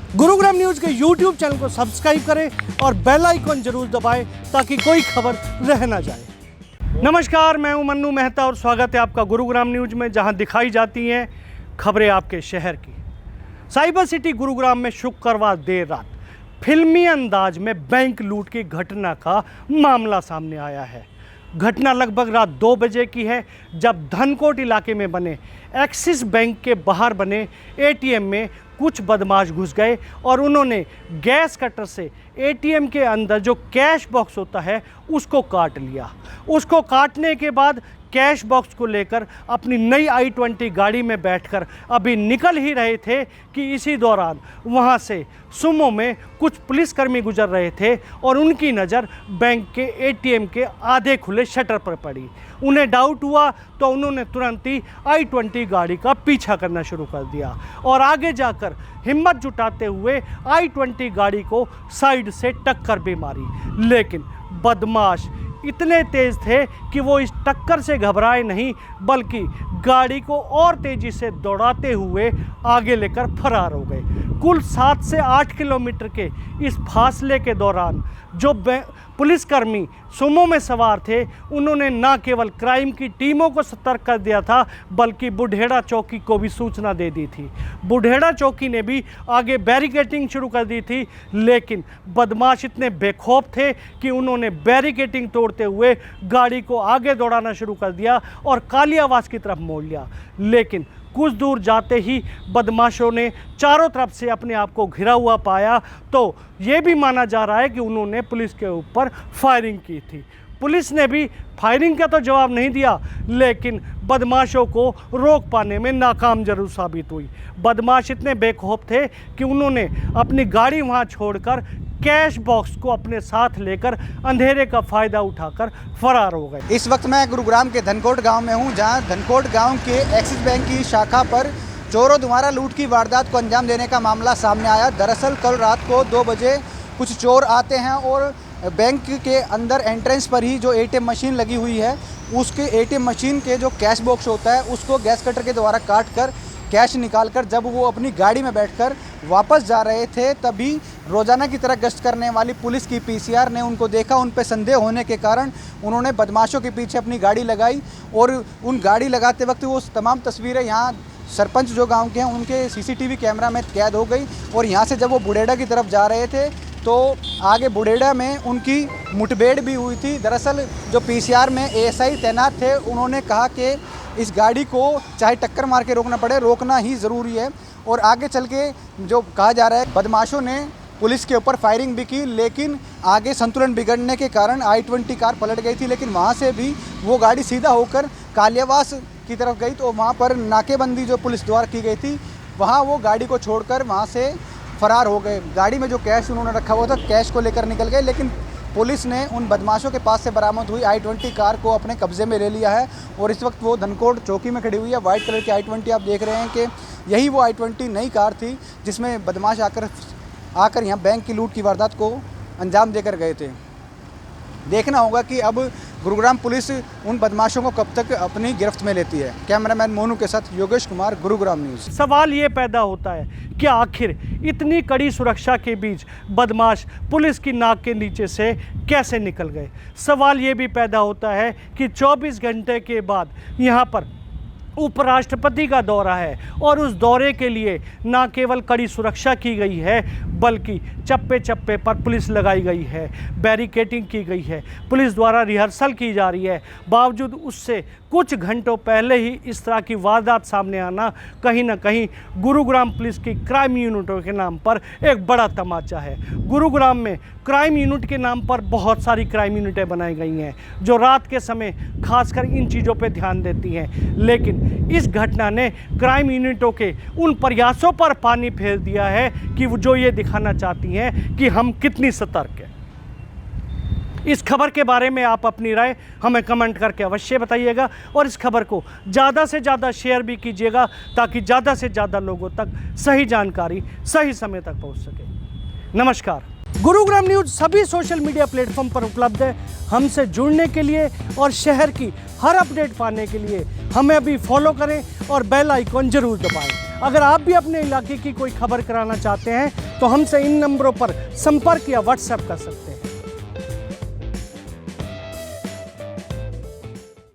Gurugram news के YouTube channel को subscribe करें और बेल आइकन जरूर दबाएं ताकि कोई खबर रह ना जाए। नमस्कार, मैं हूं मन्नू मेहता और स्वागत है आपका गुरुग्राम न्यूज में, जहां दिखाई जाती हैं खबरें आपके शहर की। साइबर सिटी गुरुग्राम में शुक्रवार देर रात फिल्मी अंदाज में बैंक लूट की घटना का मामला सामने आया है। घटना लगभग रात 2 बजे की है, जब धनकोट इलाके में बने एक्सिस बैंक के बाहर बने एटीएम में कुछ बदमाश घुस गए और उन्होंने गैस कटर से एटीएम के अंदर जो कैश बॉक्स होता है उसको काट लिया। उसको काटने के बाद कैश बॉक्स को लेकर अपनी नई i20 गाड़ी में बैठकर अभी निकल ही रहे थे कि इसी दौरान वहां से सुमो में कुछ पुलिसकर्मी गुजर रहे थे और उनकी नज़र बैंक के एटीएम के आधे खुले शटर पर पड़ी। उन्हें डाउट हुआ तो उन्होंने तुरंत ही i20 गाड़ी का पीछा करना शुरू कर दिया और आगे जाकर हिम्मत जुटाते हुए i20 गाड़ी को साइड से टक्कर भी मारी। लेकिन बदमाश इतने तेज थे कि वो इस टक्कर से घबराए नहीं, बल्कि गाड़ी को और तेजी से दौड़ाते हुए आगे लेकर फरार हो गए। कुल 7 से 8 किलोमीटर के इस फासले के दौरान जो पुलिसकर्मी सुमो में सवार थे, उन्होंने न केवल क्राइम की टीमों को सतर्क कर दिया था, बल्कि बुढ़ेड़ा चौकी को भी सूचना दे दी थी। बुढ़ेड़ा चौकी ने भी आगे बैरिकेडिंग शुरू कर दी थी, लेकिन बदमाश इतने बेखौफ थे कि उन्होंने बैरिकेडिंग तोड़ते हुए गाड़ी को आगे दौड़ाना शुरू कर दिया और कालियावास की तरफ मोड़ लिया। लेकिन कुछ दूर जाते ही बदमाशों ने चारों तरफ से अपने आप को घिरा हुआ पाया, तो ये भी माना जा रहा है कि उन्होंने पुलिस के ऊपर फायरिंग की थी। पुलिस ने भी फायरिंग का तो जवाब नहीं दिया, लेकिन बदमाशों को रोक पाने में नाकाम जरूर साबित हुई। बदमाश इतने बेखौफ थे कि उन्होंने अपनी गाड़ी वहाँ छोड़कर कैश बॉक्स को अपने साथ लेकर अंधेरे का फ़ायदा उठाकर फरार हो गए। इस वक्त मैं गुरुग्राम के धनकोट गांव में हूं, जहां धनकोट गांव के एक्सिस बैंक की शाखा पर चोरों द्वारा लूट की वारदात को अंजाम देने का मामला सामने आया। दरअसल कल रात को 2 बजे कुछ चोर आते हैं और बैंक के अंदर एंट्रेंस पर ही जो एटीएम मशीन लगी हुई है, उसके एटीएम मशीन के जो कैश बॉक्स होता है उसको गैस कटर के द्वारा काट कर कैश निकालकर जब वो अपनी गाड़ी में बैठकर वापस जा रहे थे, तभी रोज़ाना की तरह गश्त करने वाली पुलिस की पीसीआर ने उनको देखा। उन पे संदेह होने के कारण उन्होंने बदमाशों के पीछे अपनी गाड़ी लगाई और उन गाड़ी लगाते वक्त वो तमाम तस्वीरें यहाँ सरपंच जो गांव के हैं उनके सीसीटीवी कैमरा में कैद हो गई। और यहाँ से जब वो बुढ़ेड़ा की तरफ जा रहे थे तो आगे बुढ़ेड़ा में उनकी मुठभेड़ भी हुई थी। दरअसल जो पीसीआर में एएसआई तैनात थे, उन्होंने कहा कि इस गाड़ी को चाहे टक्कर मार के रोकना पड़े, रोकना ही ज़रूरी है। और आगे चल के जो कहा जा रहा है, बदमाशों ने पुलिस के ऊपर फायरिंग भी की, लेकिन आगे संतुलन बिगड़ने के कारण i20 कार पलट गई थी। लेकिन वहाँ से भी वो गाड़ी सीधा होकर कालियावास की तरफ गई, तो वहाँ पर नाकेबंदी जो पुलिस द्वारा की गई थी, वहाँ वो गाड़ी को छोड़कर वहाँ से फरार हो गए। गाड़ी में जो कैश उन्होंने रखा हुआ था, कैश को लेकर निकल गए। लेकिन पुलिस ने उन बदमाशों के पास से बरामद हुई i20 कार को अपने कब्जे में ले लिया है और इस वक्त वो धनकोट चौकी में खड़ी हुई है। वाइट कलर की i20 आप देख रहे हैं कि यही वो i20 नई कार थी जिसमें बदमाश आकर यहाँ बैंक की लूट की वारदात को अंजाम देकर गए थे। देखना होगा कि अब गुरुग्राम पुलिस उन बदमाशों को कब तक अपनी गिरफ्त में लेती है। कैमरामैन मोनू के साथ योगेश कुमार, गुरुग्राम न्यूज़। सवाल ये पैदा होता है कि आखिर इतनी कड़ी सुरक्षा के बीच बदमाश पुलिस की नाक के नीचे से कैसे निकल गए। सवाल ये भी पैदा होता है कि 24 घंटे के बाद यहाँ पर उपराष्ट्रपति का दौरा है और उस दौरे के लिए न केवल कड़ी सुरक्षा की गई है, बल्कि चप्पे चप्पे पर पुलिस लगाई गई है, बैरिकेडिंग की गई है, पुलिस द्वारा रिहर्सल की जा रही है। बावजूद उससे कुछ घंटों पहले ही इस तरह की वारदात सामने आना कहीं ना कहीं गुरुग्राम पुलिस की क्राइम यूनिटों के नाम पर एक बड़ा तमाचा है। गुरुग्राम में क्राइम यूनिट के नाम पर बहुत सारी क्राइम यूनिटें बनाई गई हैं जो रात के समय खासकर इन चीज़ों पर ध्यान देती हैं, लेकिन इस घटना ने क्राइम यूनिटों के उन प्रयासों पर पानी फेर दिया है कि वो जो ये दिखाना चाहती हैं कि हम कितनी सतर्क हैं। इस खबर के बारे में आप अपनी राय हमें कमेंट करके अवश्य बताइएगा और इस खबर को ज़्यादा से ज़्यादा शेयर भी कीजिएगा ताकि ज़्यादा से ज़्यादा लोगों तक सही जानकारी सही समय तक पहुंच सके। नमस्कार। गुरुग्राम न्यूज़ सभी सोशल मीडिया प्लेटफॉर्म पर उपलब्ध है। हमसे जुड़ने के लिए और शहर की हर अपडेट पाने के लिए हमें अभी फॉलो करें और बेल आइकॉन जरूर दबाएं। अगर आप भी अपने इलाके की कोई खबर कराना चाहते हैं तो हमसे इन नंबरों पर संपर्क या व्हाट्सएप कर सकते हैं।